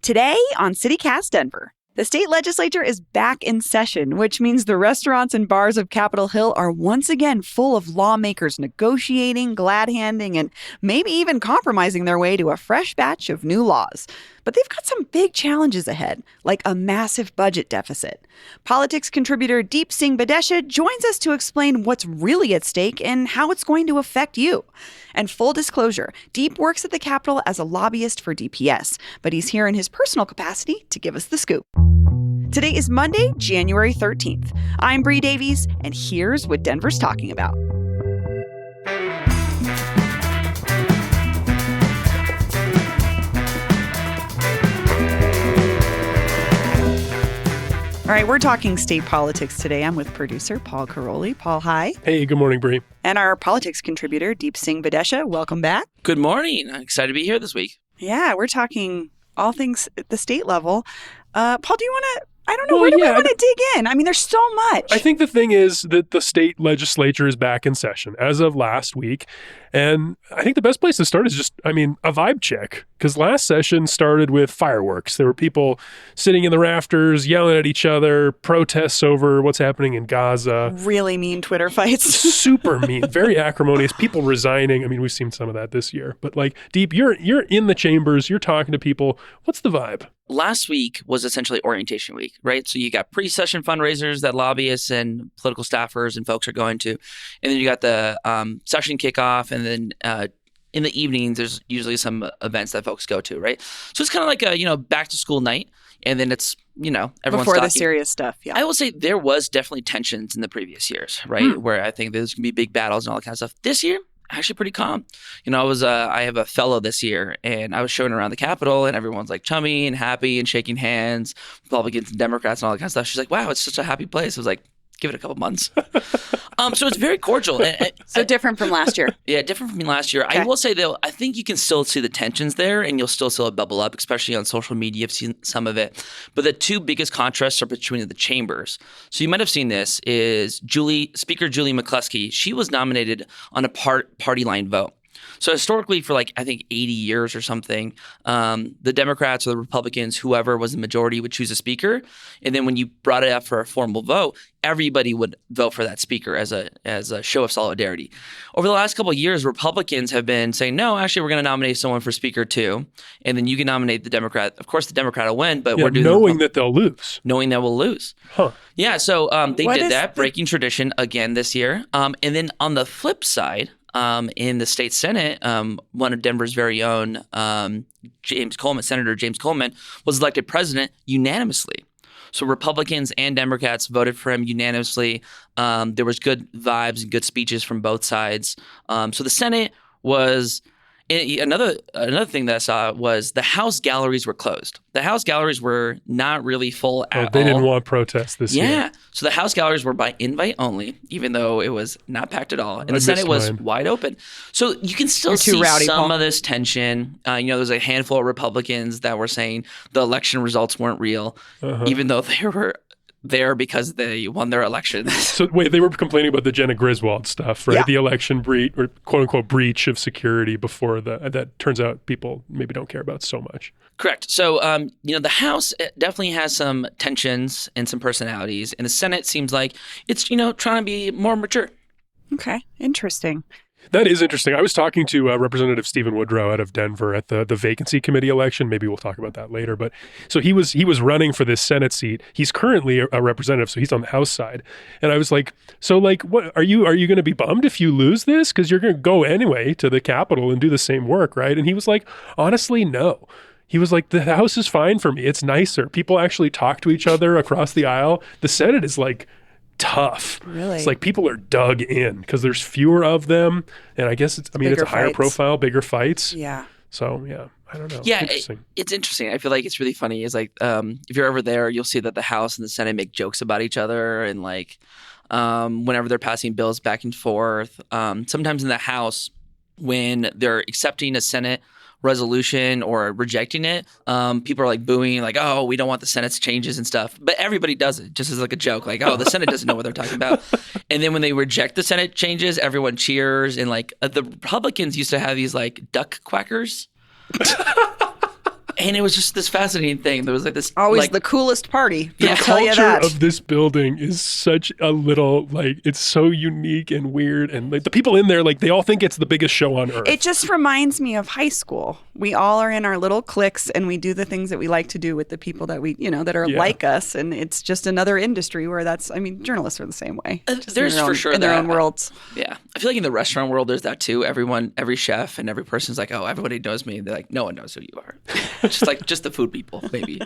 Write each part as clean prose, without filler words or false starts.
Today on CityCast Denver, the state legislature is back in session, which means the restaurants and bars of Capitol Hill are once again full of lawmakers negotiating, glad-handing, and maybe even compromising their way to a fresh batch of new laws. But they've got some big challenges ahead, like a massive budget deficit. Politics contributor Deep Singh Badesha joins us to explain what's really at stake and how it's going to affect you. And full disclosure, Deep works at the Capitol as a lobbyist for DPS, but he's here in his personal capacity to give us the scoop. Today is Monday, January 13th. I'm Bree Davies, and here's what Denver's talking about. All right, we're talking state politics today. I'm with producer Paul Caroli. Paul, hi. Hey, good morning, Bree. And our politics contributor, Deep Singh Badesha. Welcome back. Good morning. I'm excited to be here this week. Yeah, we're talking all things at the state level. Paul, do you want to, where do we want to dig in? I mean, there's so much. I think the thing is that the state legislature is back in session as of last week. And I think the best place to start is just, a vibe check. Because last session started with fireworks. There were people sitting in the rafters, yelling at each other, protests over what's happening in Gaza. Really mean Twitter fights. Super mean, very acrimonious. People resigning. We've seen some of that this year. But Deep, you're in the chambers. You're talking to people. What's the vibe? Last week was essentially orientation week, right? So you got pre-session fundraisers that lobbyists and political staffers and folks are going to. And then you got the session kickoff. And then in the evenings, there's usually some events that folks go to, right? So it's kind of like a, back to school night. And then it's, everyone's before talking. The serious stuff, yeah. I will say there was definitely tensions in the previous years, right? Where I think there's going to be big battles and all that kind of stuff. This year, actually pretty calm. I have a fellow this year, and I was showing around the Capitol, and everyone's like chummy and happy and shaking hands, Republicans and Democrats and all that kind of stuff. She's like, wow, it's such a happy place. I was like, give it a couple months. So it's very cordial. So different from last year. Yeah, different from last year. Okay. I will say, though, I think you can still see the tensions there, and you'll still see it bubble up, especially on social media. I've seen some of it. But the two biggest contrasts are between the chambers. So you might have seen this is Speaker Julie McCluskey. She was nominated on a party line vote. So historically, for 80 years or something, the Democrats or the Republicans, whoever was the majority, would choose a speaker. And then when you brought it up for a formal vote, everybody would vote for that speaker as a show of solidarity. Over the last couple of years, Republicans have been saying, no, actually, we're going to nominate someone for speaker too. And then you can nominate the Democrat. Of course, the Democrat will win, but we're doing knowing that they'll lose. Knowing that we'll lose. Huh. Yeah, so they did that, breaking tradition again this year. And then on the flip side, in the state Senate, one of Denver's very own, Senator James Coleman, was elected president unanimously. So Republicans and Democrats voted for him unanimously. There was good vibes and good speeches from both sides. So the Senate was... Another thing that I saw was the House galleries were closed. The House galleries were not really full at all. They didn't want protests this year. Yeah. So the House galleries were by invite only, even though it was not packed at all. And the Senate was wide open. So you can still see some of this tension. There's a handful of Republicans that were saying the election results weren't real, even though they were there because they won their election. So wait, they were complaining about the Jenna Griswold stuff, right? Yeah. The election breach, or quote unquote breach of security before that turns out people maybe don't care about so much. Correct. So, the House definitely has some tensions and some personalities, and the Senate seems like it's, trying to be more mature. Okay. Interesting. That is interesting. I was talking to Representative Stephen Woodrow out of Denver at the vacancy committee election. Maybe we'll talk about that later. But so he was running for this Senate seat. He's currently a representative, so he's on the House side. And I was like, so what are you going to be bummed if you lose this? Because you're going to go anyway to the Capitol and do the same work, right? And he was like, honestly, no. He was like, the House is fine for me. It's nicer. People actually talk to each other across the aisle. The Senate is tough. Really? It's people are dug in because there's fewer of them. And I guess it's a higher profile, bigger fights. Yeah. So, yeah, I don't know. Yeah, it's interesting. I feel like it's really funny. It's if you're over there, you'll see that the House and the Senate make jokes about each other. And whenever they're passing bills back and forth, sometimes in the House, when they're accepting a Senate resolution or rejecting it, people are booing, oh, we don't want the Senate's changes and stuff. But everybody does it just as a joke, oh, the Senate doesn't know what they're talking about. And then when they reject the Senate changes, everyone cheers. And the Republicans used to have these duck quackers. And it was just this fascinating thing. There was like this always the coolest party. Yeah. I'll tell you that. The culture of this building is such a little, like, it's so unique and weird. And like the people in there, like, they all think it's the biggest show on earth. It just reminds me of high school. We all are in our little cliques and we do the things that we like to do with the people that we, that are like us. And it's just another industry where journalists are the same way. There's for sure in their own worlds. Yeah. I feel like in the restaurant world, there's that too. Every chef and every person's like, oh, everybody knows me. They're like, no one knows who you are. just the food people, maybe.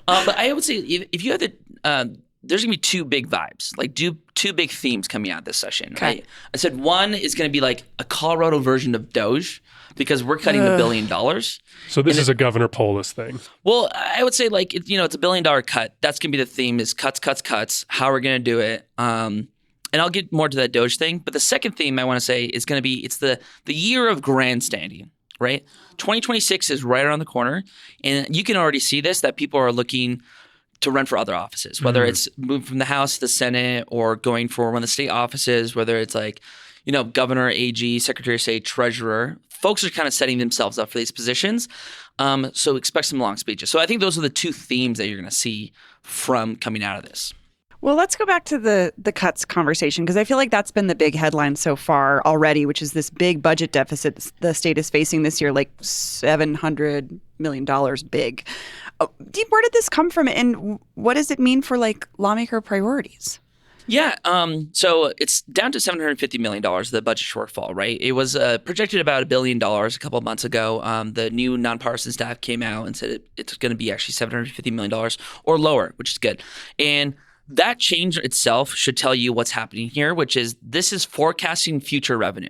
But I would say if you have there's going to be two big vibes, like two big themes coming out of this session. Okay. Right? I said one is going to be like a Colorado version of Doge because we're cutting $1 billion. So this is a Governor Polis thing. Well, I would say like, it's $1 billion cut. That's going to be the theme is cuts, how we're going to do it. And I'll get more to that Doge thing. But the second theme I want to say is going to be it's the year of grandstanding. Right? 2026 is right around the corner. And you can already see this, that people are looking to run for other offices, whether it's moving from the House to the Senate or going for one of the state offices, whether it's like, governor, AG, secretary of state, treasurer. Folks are kind of setting themselves up for these positions. So expect some long speeches. So I think those are the two themes that you're going to see from coming out of this. Well, let's go back to the cuts conversation because I feel like that's been the big headline so far already, which is this big budget deficit the state is facing this year, like $700 million big. Where did this come from and what does it mean for like lawmaker priorities? Yeah. So it's down to $750 million, the budget shortfall, right? It was projected about $1 billion a couple of months ago. The new nonpartisan staff came out and said it's going to be actually $750 million or lower, which is good. And that change itself should tell you what's happening here, which is this is forecasting future revenue,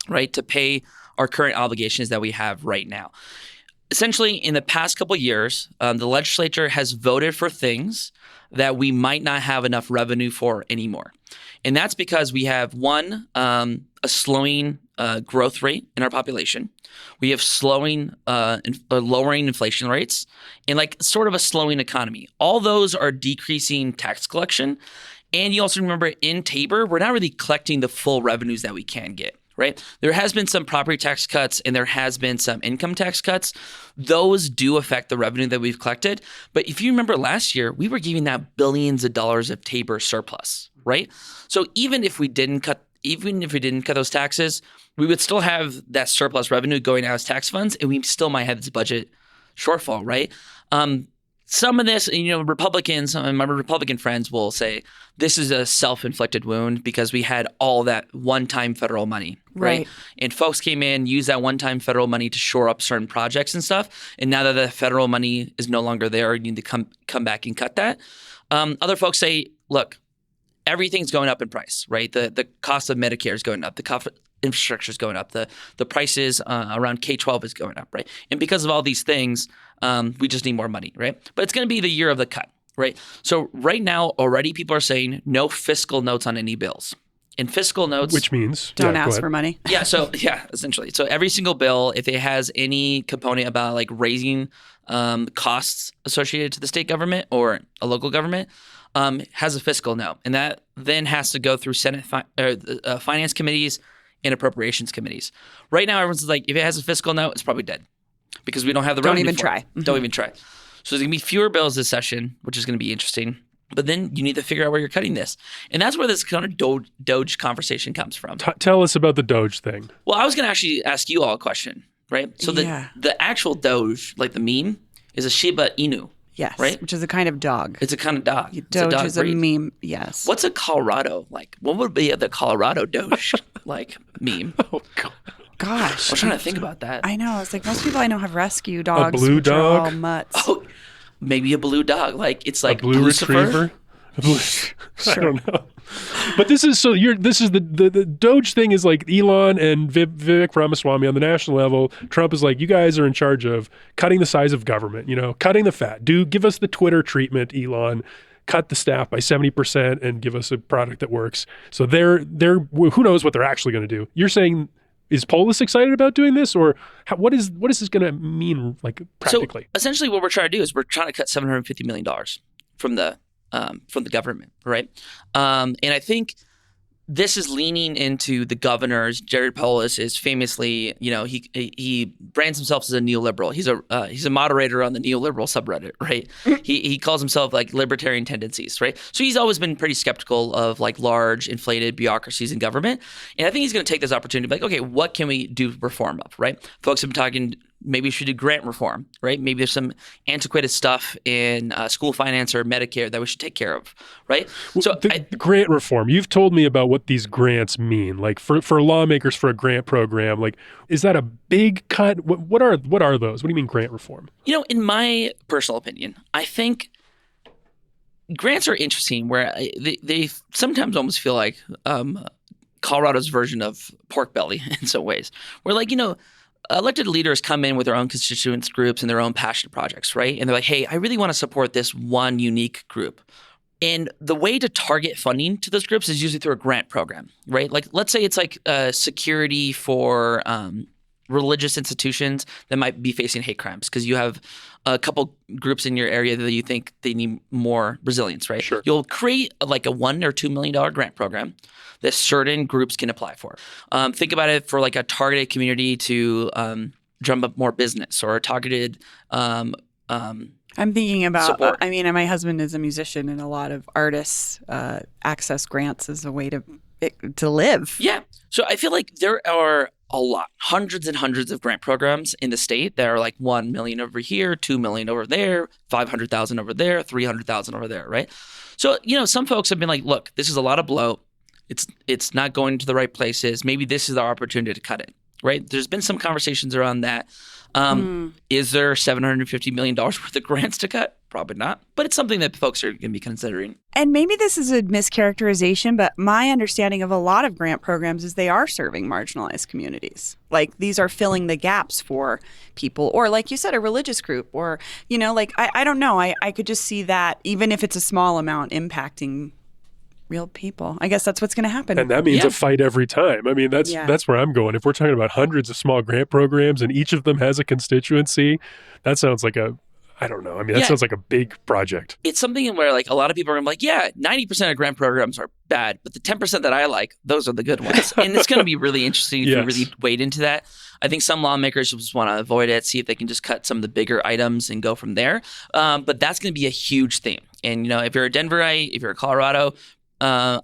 right, to pay our current obligations that we have right now. Essentially, in the past couple of years, the legislature has voted for things that we might not have enough revenue for anymore. And that's because we have, one, a slowing growth rate in our population. We have lowering inflation rates and like sort of a slowing economy. All those are decreasing tax collection. And you also remember in Tabor, we're not really collecting the full revenues that we can get. Right? There has been some property tax cuts and there has been some income tax cuts. Those do affect the revenue that we've collected. But if you remember last year, we were giving out billions of dollars of Tabor surplus, right? So even if we didn't cut those taxes, we would still have that surplus revenue going out as tax funds and we still might have this budget shortfall, right? Some of this, Republicans, my Republican friends will say this is a self-inflicted wound because we had all that one-time federal money, right? And folks came in, used that one-time federal money to shore up certain projects and stuff. And now that the federal money is no longer there, you need to come back and cut that. Other folks say, look, everything's going up in price, right? The cost of Medicare is going up. The cost of infrastructure is going up. The prices around K-12 is going up, right? And because of all these things, we just need more money, right? But it's going to be the year of the cut, right? So right now, already people are saying no fiscal notes on any bills. And fiscal notes, which means don't ask for money. Yeah. So essentially. So every single bill, if it has any component about like raising costs associated to the state government or a local government, has a fiscal note. And that then has to go through Senate finance committees and appropriations committees. Right now, everyone's like, if it has a fiscal note, it's probably dead because we don't have the revenue. Don't even try. Don't even try. So there's going to be fewer bills this session, which is going to be interesting. But then you need to figure out where you're cutting this. And that's where this kind of Doge conversation comes from. Tell us about the Doge thing. Well, I was going to actually ask you all a question, right? So the actual Doge, like the meme, is a Shiba Inu. Yes, right? Which is a kind of dog. It's a kind of dog. Doge dog is a meme, yes. What's a Colorado like? What would be the Colorado Doge like meme? Oh, God. Gosh. I was trying to think about that. I know. It's like most people I know have rescue dogs. A blue which are dog? all mutts. Oh, maybe a blue dog. Like it's like a blue retriever. I don't know. But this is the Doge thing is like Elon and Vivek Ramaswamy on the national level. Trump is like, you guys are in charge of cutting the size of government, cutting the fat. Give us the Twitter treatment, Elon. Cut the staff by 70% and give us a product that works. So they're who knows what they're actually going to do. You're saying, is Polis excited about doing this, or what is this going to mean like practically? So essentially, what we're trying to do is we're trying to cut $750 million from the government, right? And I think this is leaning into the governors. Jared Polis is famously, he brands himself as a neoliberal. He's a moderator on the neoliberal subreddit, right? He calls himself like libertarian tendencies, right? So he's always been pretty skeptical of like large inflated bureaucracies in government. And I think he's going to take this opportunity to be like, okay, what can we do reform of, right? Folks have been talking, maybe we should do grant reform, right? Maybe there's some antiquated stuff in school finance or Medicare that we should take care of, right? So grant reform, you've told me about what these grants mean. Like for lawmakers for a grant program, like is that a big cut? What are those? What do you mean grant reform? In my personal opinion, I think grants are interesting where they sometimes almost feel like Colorado's version of pork belly in some ways. Where like, elected leaders come in with their own constituents groups and their own passion projects, right? And they're like, hey, I really want to support this one unique group. And the way to target funding to those groups is usually through a grant program, right? Like, let's say it's like security for religious institutions that might be facing hate crimes because you have a couple groups in your area that you think they need more resilience, right? Sure. You'll create like a $1 or $2 million grant program that certain groups can apply for. Think about it for like a targeted community to drum up more business or a targeted I'm thinking about, support. My husband is a musician and a lot of artists access grants as a way to live. Yeah. So I feel like there are a lot, hundreds and hundreds of grant programs in the state that are like 1 million over here, 2 million over there, 500,000 over there, 300,000 over there, right? So, some folks have been like, look, this is a lot of bloat. It's not going to the right places. Maybe this is our opportunity to cut it, right? There's been some conversations around that. Is there $750 million worth of grants to cut? Probably not. But it's something that folks are going to be considering. And maybe this is a mischaracterization, but my understanding of a lot of grant programs is they are serving marginalized communities. Like these are filling the gaps for people, or like you said, a religious group, or, I don't know. I could just see that even if it's a small amount impacting real people. I guess that's what's going to happen. And that means a fight every time. I mean, that's where I'm going. If we're talking about hundreds of small grant programs and each of them has a constituency, that sounds like that sounds like a big project. It's something where like a lot of people are like, 90% of grant programs are bad, but the 10% that I like, those are the good ones. And it's going to be really interesting if you really wade into that. I think some lawmakers just want to avoid it, see if they can just cut some of the bigger items and go from there. But that's going to be a huge thing. And, if you're a Denverite, if you're a Coloradoan. You're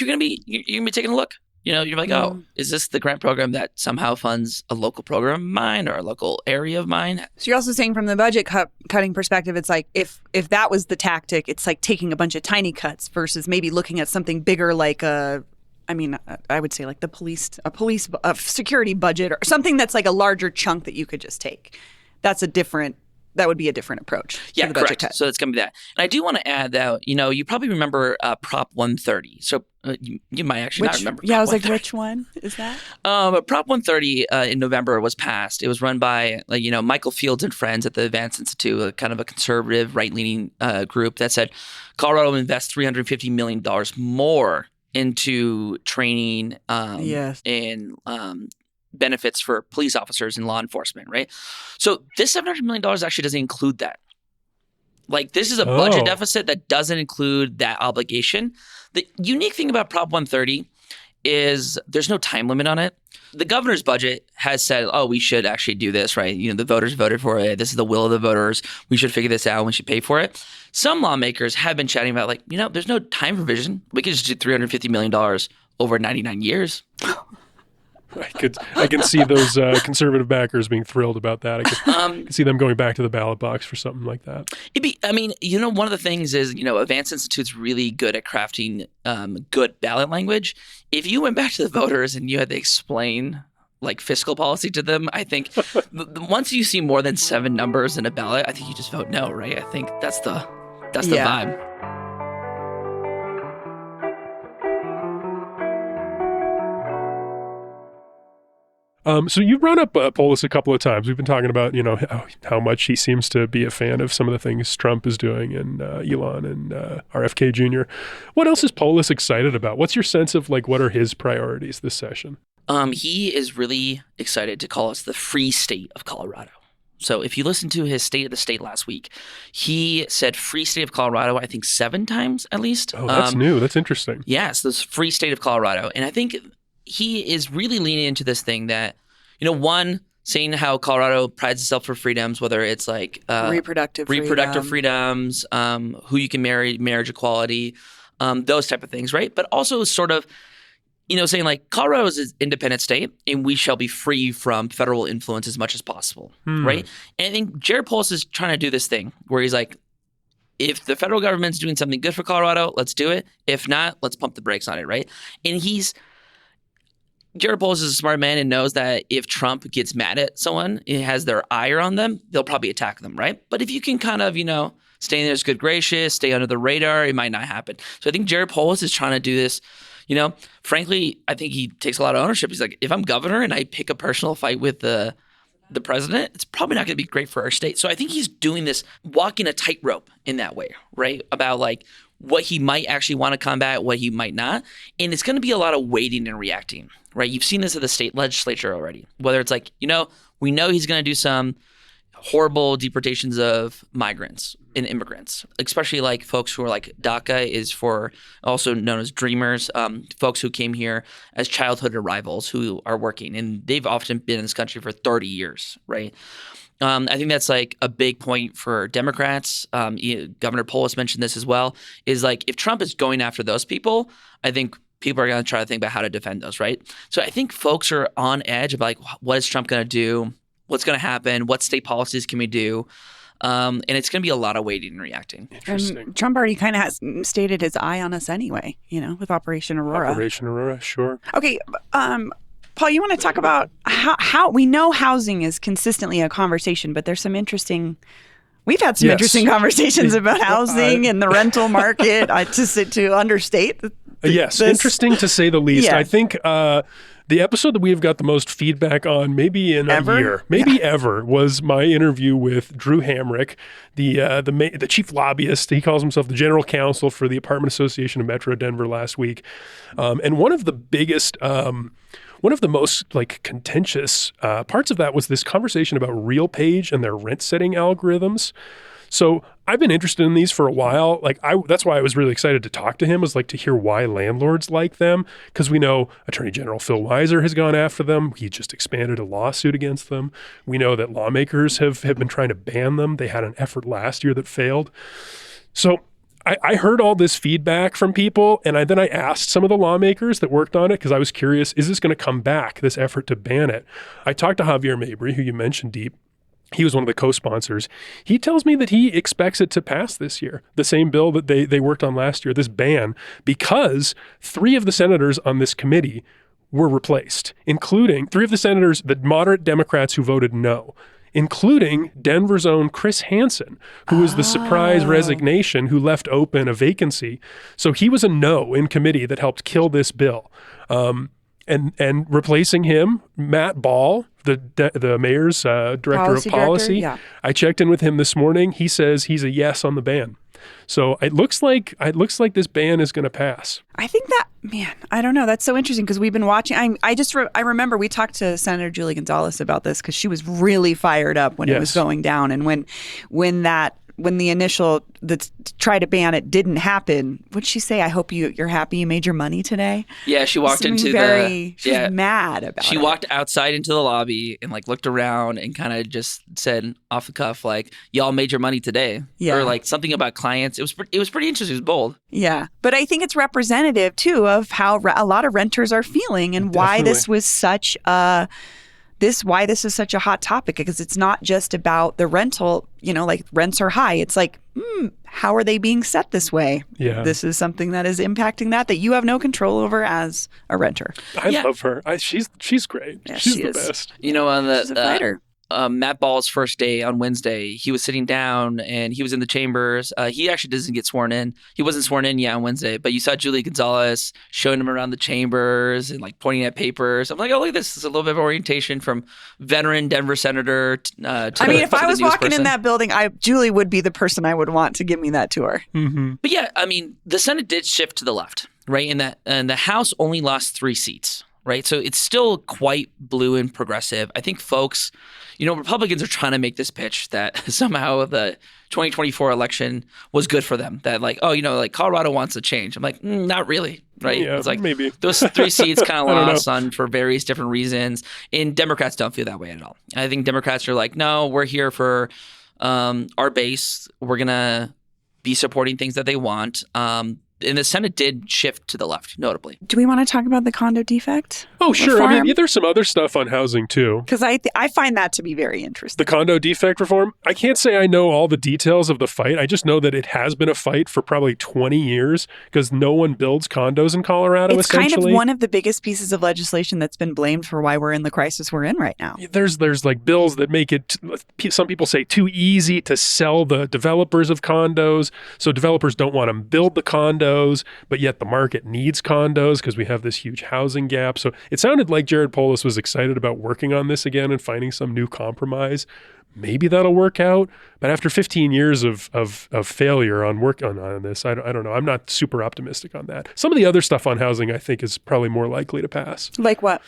gonna be taking a look. You're like, oh, is this the grant program that somehow funds a local program of mine or a local area of mine? So you're also saying from the budget cutting perspective, it's like if that was the tactic, it's like taking a bunch of tiny cuts versus maybe looking at something bigger like I would say like a security budget or something that's like a larger chunk that you could just take. That would be a different approach to the budget cut. So it's going to be that. And I do want to add that, you probably remember Prop 130. So you might actually not remember. Yeah, I was like, which one is that? Prop 130 in November was passed. It was run by, Michael Fields and friends at the Advance Institute, a kind of a conservative right-leaning group that said Colorado will invest $350 million more into training and benefits for police officers and law enforcement, right? So this $700 million actually doesn't include that. Like this is a budget deficit that doesn't include that obligation. The unique thing about Prop 130 is there's no time limit on it. The governor's budget has said, we should actually do this, right? The voters voted for it. This is the will of the voters. We should figure this out. We should pay for it. Some lawmakers have been chatting about there's no time provision. We could just do $350 million over 99 years. I can see those conservative backers being thrilled about that. I can see them going back to the ballot box for something like that. One of the things is, Advance Institute's really good at crafting good ballot language. If you went back to the voters and you had to explain like fiscal policy to them, I think once you see more than 7 numbers in a ballot, I think you just vote no, right? I think that's the vibe. So you brought up Polis a couple of times. We've been talking about, how much he seems to be a fan of some of the things Trump is doing and Elon and RFK Jr. What else is Polis excited about? What's your sense of what are his priorities this session? He is really excited to call us the free state of Colorado. So if you listen to his State of the State last week, he said free state of Colorado, I think 7 times at least. Oh, that's new. That's interesting. Yes, this free state of Colorado. And I think he is really leaning into this thing that, one, saying how Colorado prides itself for freedoms, whether it's like reproductive freedoms, who you can marry, marriage equality, those type of things, right? But also sort of, saying like Colorado is an independent state and we shall be free from federal influence as much as possible, right? And I think Jared Polis is trying to do this thing where he's like, if the federal government's doing something good for Colorado, let's do it. If not, let's pump the brakes on it, right? And Jared Polis is a smart man and knows that if Trump gets mad at someone, it has their ire on them, they'll probably attack them, right? But if you can kind of, stay in there as good gracious, stay under the radar, it might not happen. So I think Jared Polis is trying to do this. Frankly, I think he takes a lot of ownership. He's like, if I'm governor and I pick a personal fight with the president, it's probably not going to be great for our state. So I think he's doing this, walking a tightrope in that way, right? About like what he might actually want to combat, what he might not. And it's going to be a lot of waiting and reacting, right? You've seen this at the state legislature already, whether it's like, we know he's going to do some horrible deportations of migrants and immigrants, especially like folks who are like DACA is for also known as dreamers, folks who came here as childhood arrivals who are working, and they've often been in this country for 30 years, right? I think that's like a big point for Democrats. Governor Polis mentioned this as well, is like if Trump is going after those people, I think people are going to try to think about how to defend those, right? So I think folks are on edge of like, what is Trump going to do? What's going to happen? What state policies can we do? And it's going to be a lot of waiting and reacting. Interesting. And Trump already kind of has stated his eye on us anyway, with Operation Aurora. Operation Aurora, sure. Okay, Paul, you want to talk about how we know housing is consistently a conversation, but there's some interesting. We've had some interesting conversations about housing and the rental market. To understate. Yes, this. Interesting to say the least. Yeah. I think the episode that we've got the most feedback on, maybe in a year, ever, was my interview with Drew Hamrick, the chief lobbyist. He calls himself the general counsel for the Apartment Association of Metro Denver last week. And one of the biggest, one of the most like contentious parts of that was this conversation about RealPage and their rent setting algorithms. So I've been interested in these for a while. That's why I was really excited to talk to him, was like to hear why landlords like them. Because we know Attorney General Phil Weiser has gone after them. He just expanded a lawsuit against them. We know that lawmakers have been trying to ban them. They had an effort last year that failed. So I heard all this feedback from people, and then I asked some of the lawmakers that worked on it because I was curious, is this going to come back, this effort to ban it? I talked to Javier Mabry, who you mentioned, Deep. He was one of the co-sponsors. He tells me that he expects it to pass this year, the same bill that they worked on last year, this ban, because 3 of the senators on this committee were replaced, including 3 of the senators, the moderate Democrats who voted no, including Denver's own Chris Hansen, who was the surprise resignation who left open a vacancy. So he was a no in committee that helped kill this bill. And replacing him, Matt Ball, the mayor's director of policy. Yeah. I checked in with him this morning. He says he's a yes on the ban. So it looks like this ban is going to pass. I think that, man, I don't know. That's so interesting because we've been watching. I remember we talked to Senator Julie Gonzalez about this because she was really fired up when it was going down, and when the initial try to ban it didn't happen. What'd she say? I hope you're happy you made your money today. Yeah, she walked she was mad about it. She walked outside into the lobby and like looked around and kind of just said off the cuff like, "Y'all made your money today," or like something about clients. It was pretty interesting. It was bold. Yeah, but I think it's representative too of how a lot of renters are feeling and why this was such a. Why this is such a hot topic, because it's not just about the rental, like rents are high. It's like, how are they being set this way? Yeah. This is something that is impacting that you have no control over as a renter. I love her. She's great. Yeah, she's she the is. best. On She's a fighter. Matt Ball's first day on Wednesday, he was sitting down and he was in the chambers. He actually doesn't get sworn in. He wasn't sworn in yet on Wednesday, but you saw Julie Gonzalez showing him around the chambers and like pointing at papers. I'm like, oh, look at this. This is a little bit of orientation from veteran Denver senator if I was walking in that building, Julie would be the person I would want to give me that tour. Mm-hmm. But yeah, the Senate did shift to the left, right? And the House only lost 3 seats. right? So it's still quite blue and progressive. I think folks, Republicans are trying to make this pitch that somehow the 2024 election was good for them. That like, Colorado wants a change. I'm like, not really, right? Yeah, it's like maybe. Those 3 seats kind of lost on for various different reasons. And Democrats don't feel that way at all. I think Democrats are like, no, we're here for our base. We're going to be supporting things that they want. And the Senate did shift to the left, notably. Do we want to talk about the condo defect? Oh, sure. I mean, there's some other stuff on housing, too. Because I find that to be very interesting. The condo defect reform, I can't say I know all the details of the fight. I just know that it has been a fight for probably 20 years because no one builds condos in Colorado, it's essentially. Kind of one of the biggest pieces of legislation that's been blamed for why we're in the crisis we're in right now. There's like bills that make it, some people say, too easy to sell the developers of condos. So developers don't want to build the condos. But yet the market needs condos because we have this huge housing gap. So it sounded like Jared Polis was excited about working on this again and finding some new compromise. Maybe that'll work out. But after 15 years of failure on work on this, I don't know. I'm not super optimistic on that. Some of the other stuff on housing, I think, is probably more likely to pass. Like what?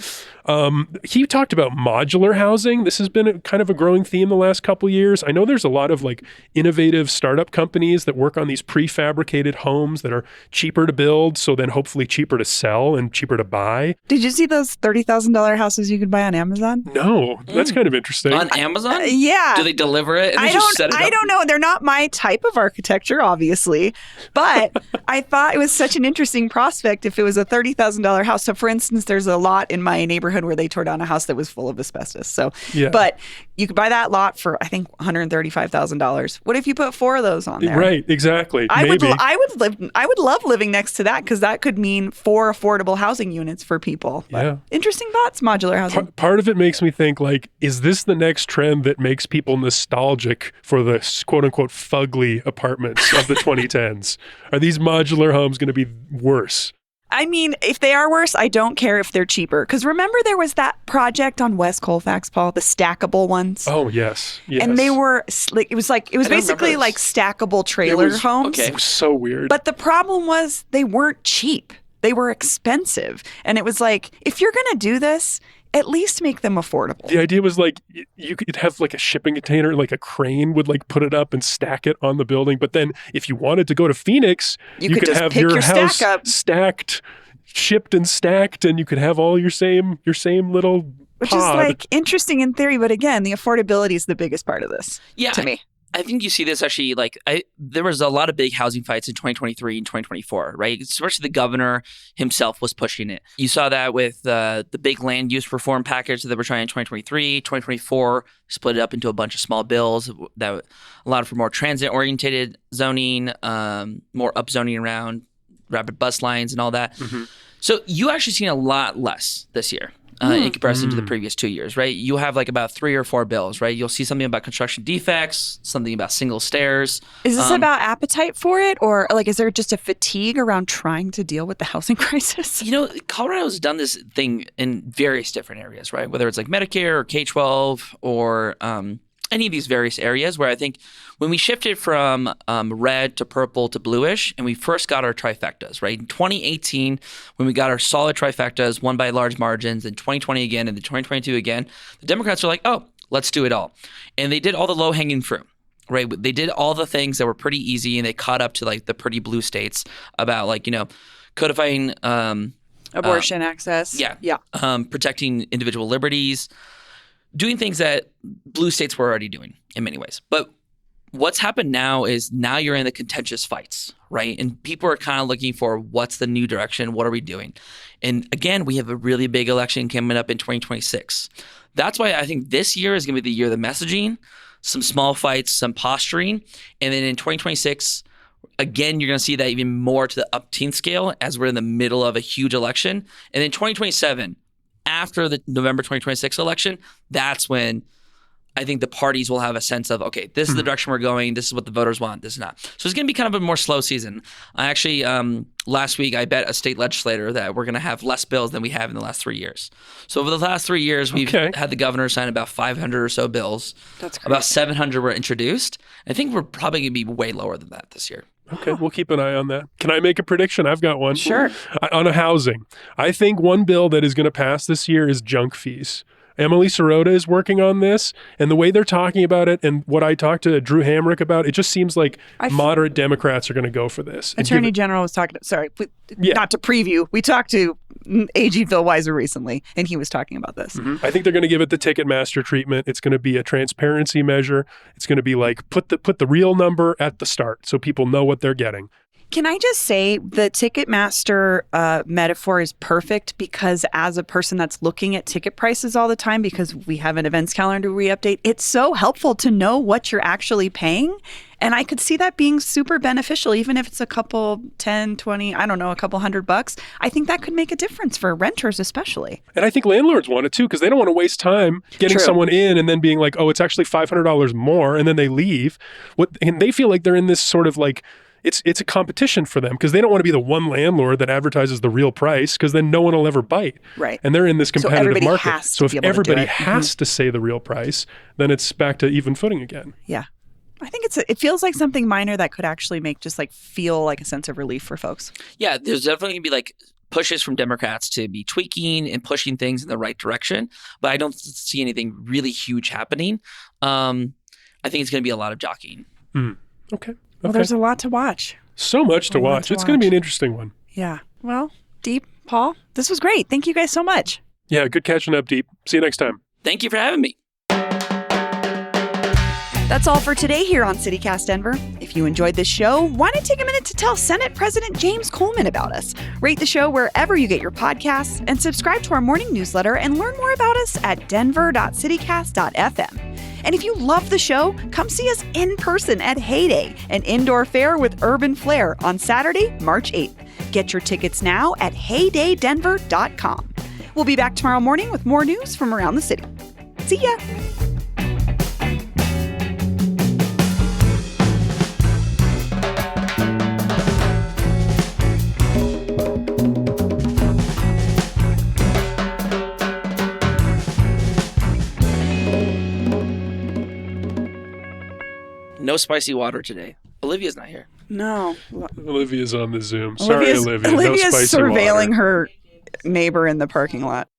He talked about modular housing. This has been kind of a growing theme the last couple years. I know there's a lot of like innovative startup companies that work on these prefabricated homes that are cheaper to build, so then hopefully cheaper to sell and cheaper to buy. Did you see those $30,000 houses you could buy on Amazon? No, that's kind of interesting. On Amazon? Yeah. Do they deliver it? And I don't know. They're not my type of architecture, obviously, but I thought it was such an interesting prospect if it was a $30,000 house. So, for instance, there's a lot in my neighborhood where they tore down a house that was full of asbestos. So, yeah. But you could buy that lot for, I think, $135,000. What if you put 4 of those on there? Right, exactly. Maybe. I would love living next to that because that could mean 4 affordable housing units for people. But yeah. Interesting thoughts, modular housing. Part of it makes me think, like, is this the next trend that makes people nostalgic for the quote-unquote fugly apartments of the 2010s? Are these modular homes going to be worse? I mean, if they are worse, I don't care if they're cheaper. Because remember there was that project on West Colfax, Paul, the stackable ones? Oh, yes. And they were, it was basically like stackable trailer homes. Okay. It was so weird. But the problem was they weren't cheap. They were expensive. And it was like, if you're going to do this, at least make them affordable. The idea was like you could have like a shipping container, like a crane would like put it up and stack it on the building. But then if you wanted to go to Phoenix, you could have your house stacked, shipped and stacked, and you could have all your same little Which pod. is like interesting in theory, but again, the affordability is the biggest part of this to me. I think you see this actually, there was a lot of big housing fights in 2023 and 2024, right? Especially the governor himself was pushing it. You saw that with the big land use reform package that we're trying in 2023. 2024 split it up into a bunch of small bills that allowed for more transit-oriented zoning, more upzoning around rapid bus lines and all that. Mm-hmm. So you actually seen a lot less this year. In comparison to the previous 2 years, right? You have like about 3 or 4 bills, right? You'll see something about construction defects, something about single stairs. Is this about appetite for it? Or like, is there just a fatigue around trying to deal with the housing crisis? Colorado's done this thing in various different areas, right? Whether it's like Medicare or K-12 or any of these various areas where I think when we shifted from red to purple to bluish and we first got our trifectas, right? In 2018, when we got our solid trifectas, won by large margins, in 2020 again, and then 2022 again, the Democrats were like, oh, let's do it all. And they did all the low-hanging fruit, right? They did all the things that were pretty easy and they caught up to like the pretty blue states about like, codifying abortion access. Yeah. Protecting individual liberties. Doing things that blue states were already doing in many ways. But what's happened now is now you're in the contentious fights, right? And people are kind of looking for what's the new direction? What are we doing? And again, we have a really big election coming up in 2026. That's why I think this year is going to be the year of the messaging, some small fights, some posturing. And then in 2026, again, you're going to see that even more to the up-teen scale as we're in the middle of a huge election. And then 2027, after the November 2026 election, that's when I think the parties will have a sense of, okay, this is the direction we're going. This is what the voters want. This is not. So it's going to be kind of a more slow season. I actually, last week, I bet a state legislator that we're going to have less bills than we have in the last 3 years. So over the last 3 years, we've had the governor sign about 500 or so bills. That's crazy. About 700 were introduced. I think we're probably going to be way lower than that this year. Okay, we'll keep an eye on that. Can I make a prediction? I've got one. Sure. On a housing. I think one bill that is going to pass this year is junk fees. Emily Sirota is working on this, and the way they're talking about it and what I talked to Drew Hamrick about, it just seems like moderate Democrats are going to go for this. Attorney General was talking, not to preview, we talked to AG Phil Weiser recently, and he was talking about this. Mm-hmm. I think they're going to give it the Ticketmaster treatment. It's going to be a transparency measure. It's going to be like put the real number at the start so people know what they're getting. Can I just say the Ticketmaster metaphor is perfect because as a person that's looking at ticket prices all the time, because we have an events calendar we update, it's so helpful to know what you're actually paying. And I could see that being super beneficial, even if it's a couple 10, 20, I don't know, a couple $100. I think that could make a difference for renters especially. And I think landlords want it too, because they don't want to waste time getting someone in and then being like, oh, it's actually $500 more, and then they leave. And they feel like they're in this sort of like, it's a competition for them because they don't want to be the one landlord that advertises the real price because then no one will ever bite. Right. And they're in this competitive market. So if everybody has to to say the real price, then it's back to even footing again. Yeah. I think it feels like something minor that could actually make just like feel like a sense of relief for folks. Yeah, there's definitely going to be like pushes from Democrats to be tweaking and pushing things in the right direction. But I don't see anything really huge happening. I think it's going to be a lot of jockeying. Okay. Well, there's a lot to watch. So much to watch. It's going to be an interesting one. Yeah. Well, Deep, Paul, this was great. Thank you guys so much. Yeah, good catching up, Deep. See you next time. Thank you for having me. That's all for today here on CityCast Denver. If you enjoyed this show, why not take a minute to tell Senate President James Coleman about us? Rate the show wherever you get your podcasts and subscribe to our morning newsletter and learn more about us at denver.citycast.fm. And if you love the show, come see us in person at Heyday, an indoor fair with urban flair on Saturday, March 8th. Get your tickets now at heydaydenver.com. We'll be back tomorrow morning with more news from around the city. See ya! No spicy water today. Olivia's not here. No. Olivia's on the Zoom. Sorry, Olivia. Olivia's no spicy surveilling water. her neighbor in the parking lot.